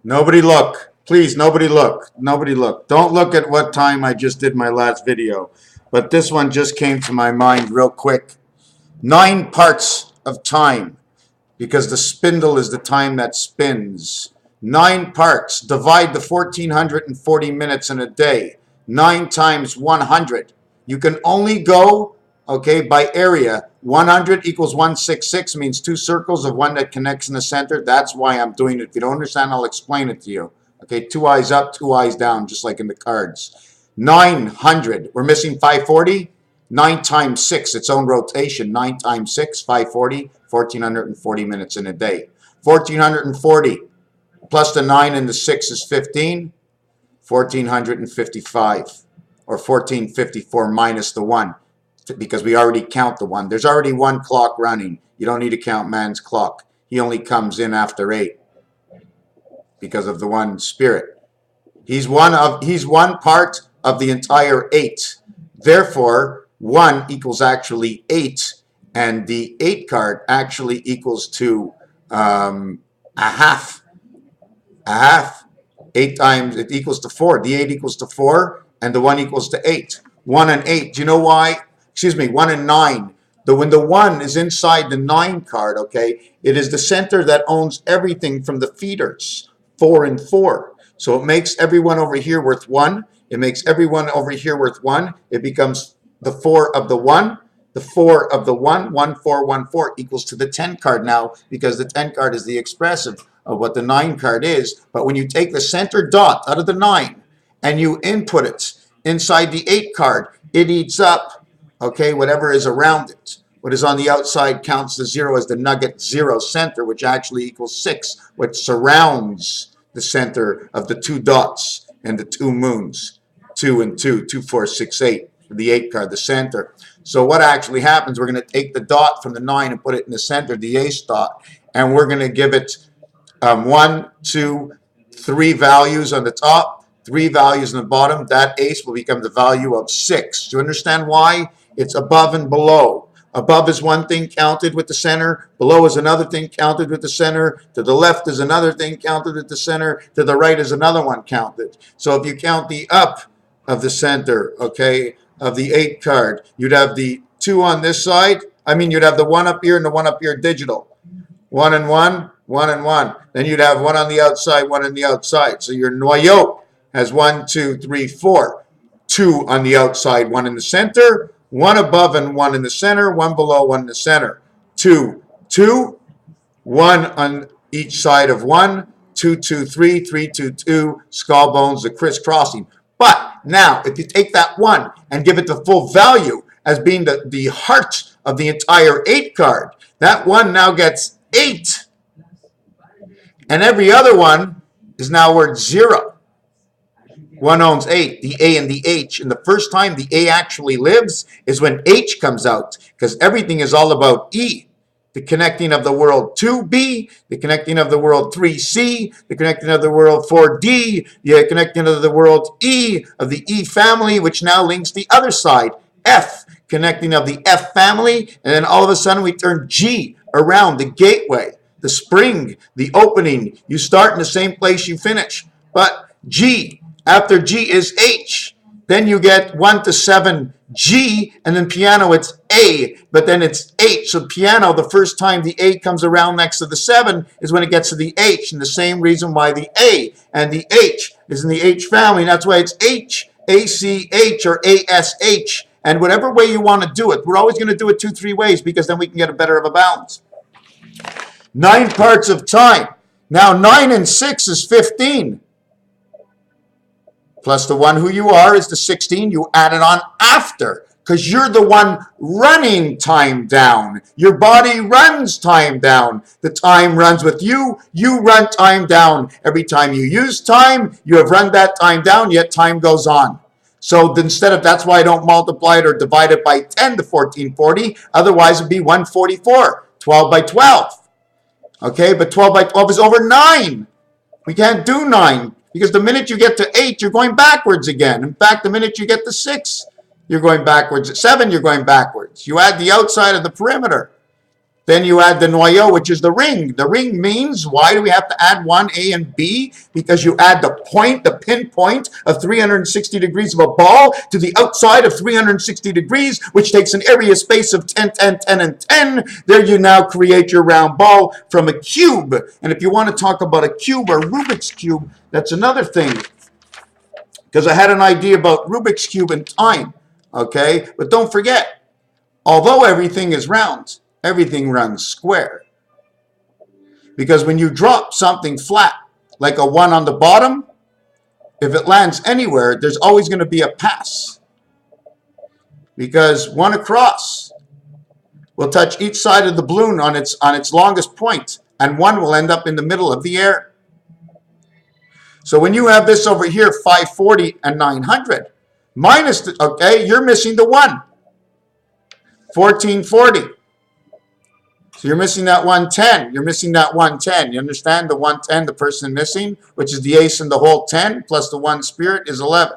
Nobody look. Please, nobody look. Nobody look. Don't look at what time I just did my last video. But this one just came to my mind real quick. 9 parts of time, because the spindle is the time that spins. 9 parts. Divide the 1440 minutes in a day. 9 times 100. You can only go, okay, by area. 100 equals 166, means 2 circles of one that connects in the center. That's why I'm doing it. If you don't understand, I'll explain it to you. Okay, 2 eyes up, 2 eyes down, just like in the cards. 900. We're missing 540. 9 times 6, its own rotation. 9 times 6, 540, 1440 minutes in a day. 1440 plus the 9 and the 6 is 15. 1455, or 1454 minus the 1, because we already count the 1. There's already 1 clock running. You don't need to count man's clock. He only comes in after 8 because of the one spirit. He's one part of the entire 8. Therefore, 1 equals actually 8, and the 8 card actually equals to a half. A half. 8 times, it equals to 4. The 8 equals to 4, and the 1 equals to 8. 1 and 8. Do you know why? Excuse me, 1 and 9. When the 1 is inside the 9 card, okay, it is the center that owns everything from the feeders, 4 and 4. So it makes everyone over here worth 1. It makes everyone over here worth 1. It becomes the 4 of the 1. The 4 of the 1, 1, 4, 1, 4 equals to the 10 card now, because the 10 card is the expressive of what the 9 card is. But when you take the center dot out of the 9 and you input it inside the 8 card, it eats up, okay, whatever is around it. What is on the outside counts the 0 as the nugget 0 center, which actually equals 6, which surrounds the center of the 2 dots and the 2 moons, 2 and 2, 2, 4, 6, 8, the 8 card, the center. So what actually happens, we're going to take the dot from the 9 and put it in the center, the ace dot, and we're going to give it 1, 2, 3 values on the top, 3 values on the bottom. That ace will become the value of 6. Do you understand why? It's above and below. Above is one thing counted with the center. Below is another thing counted with the center. To the left is another thing counted with the center. To the right is another one counted. So if you count the up of the center, okay, of the 8 card, you'd have the 2 on this side. I mean, you'd have the 1 up here and the 1 up here digital. 1 and 1, 1 and 1. Then you'd have 1 on the outside, 1 on the outside. So your noyau has 1, 2, 3, 4. 2 on the outside, 1 in the center. 1 above and 1 in the center. 1 below, 1 in the center. 2, 2. 1 on each side of 1. 2, 2, 3, 3, 2, 2. Skull bones, the crisscrossing. But now, if you take that 1 and give it the full value as being the heart of the entire 8 card, that 1 now gets 8. And every other one is now worth 0. 1 owns 8, the A and the H. And the first time the A actually lives is when H comes out, because everything is all about E. The connecting of the world 2B, the connecting of the world 3C, the connecting of the world 4D, the connecting of the world E, of the E family, which now links the other side, F, connecting of the F family, and then all of a sudden we turn G around, the gateway, the spring, the opening. You start in the same place you finish. But G, after G is H. Then you get 1 to 7 G, and then piano it's A, but then it's H. So piano, the first time the A comes around next to the 7 is when it gets to the H, and the same reason why the A and the H is in the H family, and that's why it's H, A-C-H, or A-S-H, and whatever way you want to do it. We're always going to do it 2, 3 ways, because then we can get a better of a balance. 9 parts of time. Now 9 and 6 is 15. Plus the 1 who you are is the 16. You add it on after, because you're the one running time down. Your body runs time down. The time runs with you. You run time down. Every time you use time, you have run that time down, yet time goes on. So instead of, that's why I don't multiply it or divide it by 10 to 1440. Otherwise, it would be 144, 12 by 12. Okay, but 12 by 12 is over 9. We can't do 9. Because the minute you get to 8, you're going backwards again. In fact, the minute you get to 6, you're going backwards. At 7, you're going backwards. You add the outside of the perimeter. Then you add the noyau, which is the ring. The ring means, why do we have to add 1, A and B? Because you add the point, the pinpoint of 360 degrees of a ball to the outside of 360 degrees, which takes an area space of 10, 10, 10, and 10. There you now create your round ball from a cube. And if you want to talk about a cube or Rubik's Cube, that's another thing. Because I had an idea about Rubik's Cube and time, okay? But don't forget, although everything is round, everything runs square. Because when you drop something flat, like a 1 on the bottom, if it lands anywhere, there's always going to be a pass. Because 1 across will touch each side of the balloon on its longest point, and 1 will end up in the middle of the air. So when you have this over here, 540 and 900, minus, okay, you're missing the 1. 1440. So you're missing that 110. You're missing that 110. You understand? The 110, the person missing, which is the ace and the whole 10, plus the 1 spirit is 11.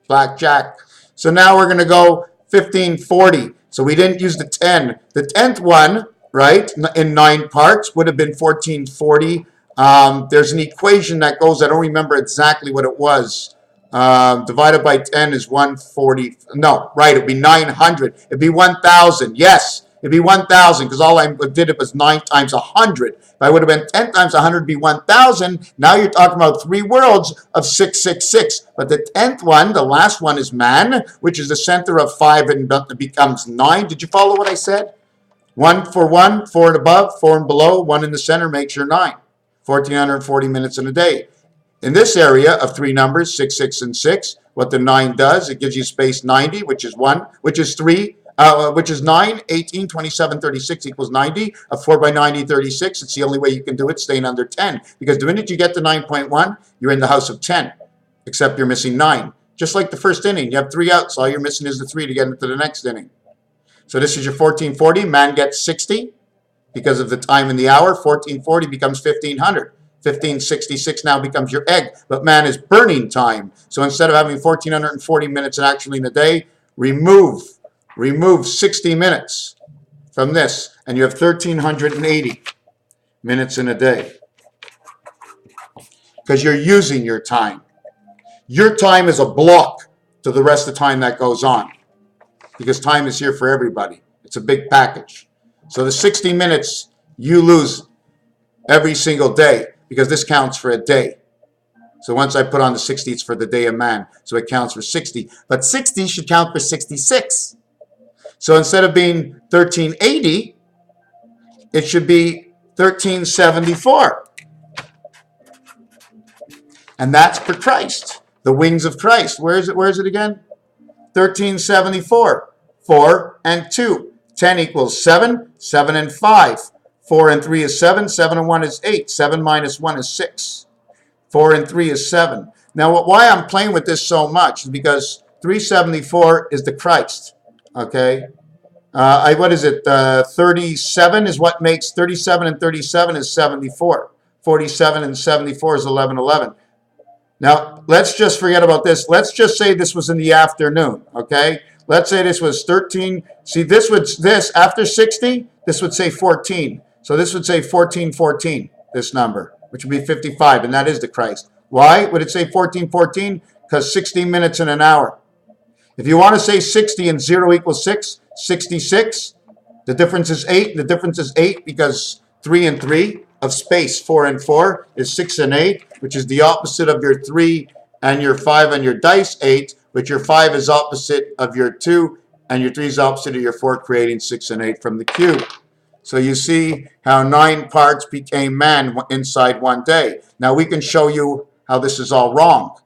Blackjack. So now we're going to go 1540. So we didn't use the 10. The 10th one, right, in 9 parts would have been 1440. There's an equation that goes, I don't remember exactly what it was. Divided by 10 is 140. No, right, it'd be 900. It'd be 1,000. Yes, it'd be 1,000 because all I did it was 9 times 100. If I would have been 10 times 100, it'd be 1,000. Now you're talking about 3 worlds of 666. But the 10th one, the last one, is man, which is the center of 5 and it becomes 9. Did you follow what I said? 1 for 1, 4 and above, 4 and below, 1 in the center makes your 9. 1,440 minutes in a day. In this area of 3 numbers, 6, 6, and 6, what the 9 does, it gives you space 90, which is 1, which is 3, which is 9, 18, 27, 36 equals 90. A 4 by 90, 36. It's the only way you can do it, staying under 10. Because the minute you get to 9.1, you're in the house of 10, except you're missing 9. Just like the first inning, you have 3 outs. All you're missing is the 3 to get into the next inning. So this is your 1440. Man gets 60. Because of the time in the hour, 1440 becomes 1500. 1566 now becomes your egg. But man is burning time. So instead of having 1440 minutes actually in a day, remove 60 minutes from this. And you have 1380 minutes in a day. Because you're using your time. Your time is a block to the rest of the time that goes on. Because time is here for everybody. It's a big package. So the 60 minutes you lose every single day because this counts for a day. So once I put on the 60, it's for the day of man. So it counts for 60. But 60 should count for 66. So instead of being 1380, it should be 1374. And that's for Christ. The wings of Christ. Where is it? Where is it again? 1374. 4 and 2. 10 equals 7, 7 and 5. 4 and 3 is 7, 7 and 1 is 8. 7 minus 1 is 6. 4 and 3 is 7. Now, why I'm playing with this so much is because 374 is the Christ. Okay? What is it? 37 is what makes 37 and 37 is 74. 47 and 74 is 1111. Now, let's just forget about this. Let's just say this was in the afternoon. Okay? Let's say this was 13. See, this after 60, this would say 14. So this would say 1414, this number, which would be 55, and that is the Christ. Why would it say 1414? Because 60 minutes in an hour. If you want to say 60 and 0 equals 6, 66, the difference is 8. The difference is 8 because 3 and 3 of space, 4 and 4, is 6 and 8, which is the opposite of your 3 and your 5 and your dice 8, but your 5 is opposite of your 2, and your 3 is opposite of your 4, creating 6 and 8 from the cube. So you see how 9 parts became man inside one day. Now we can show you how this is all wrong,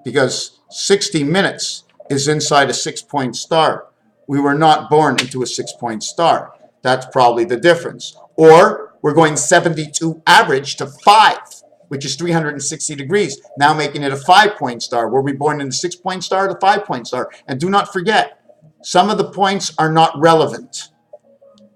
because 60 minutes is inside a 6-point star. We were not born into a 6-point star. That's probably the difference. Or we're going 72 average to 5, which is 360 degrees, now making it a 5-point star. Were we born in a 6-point star or the 5-point star? And do not forget, some of the points are not relevant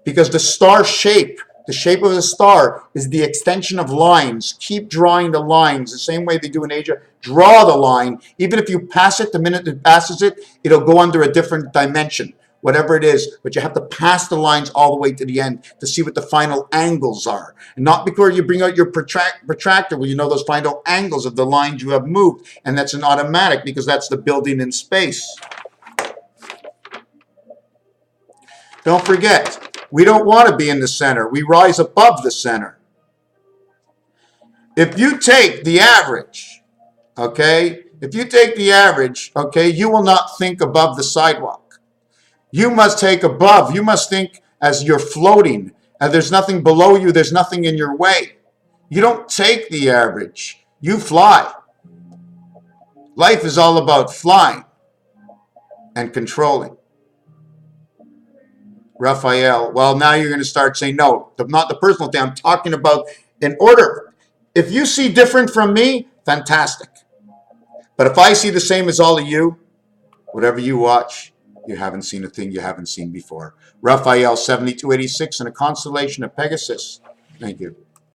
because the star shape, the shape of the star is the extension of lines. Keep drawing the lines the same way they do in Asia. Draw the line. Even if you pass it, the minute it passes it, it'll go under a different dimension. whatever it is, but you have to pass the lines all the way to the end to see what the final angles are. And not before you bring out your protractor will you know those final angles of the lines you have moved. And that's an automatic because that's the building in space. Don't forget, we don't want to be in the center. We rise above the center. If you take the average, okay, if you take the average, okay, you will not think above the sidewalk. You must take above. You must think as you're floating, and there's nothing below you, there's nothing in your way. You don't take the average. You fly. Life is all about flying and controlling. Raphael, well, now you're going to start saying, no, not the personal thing. I'm talking about in order. If you see different from me, fantastic. But if I see the same as all of you, whatever you watch, you haven't seen a thing you haven't seen before. Raphael 7286 in a constellation of Pegasus. Thank you.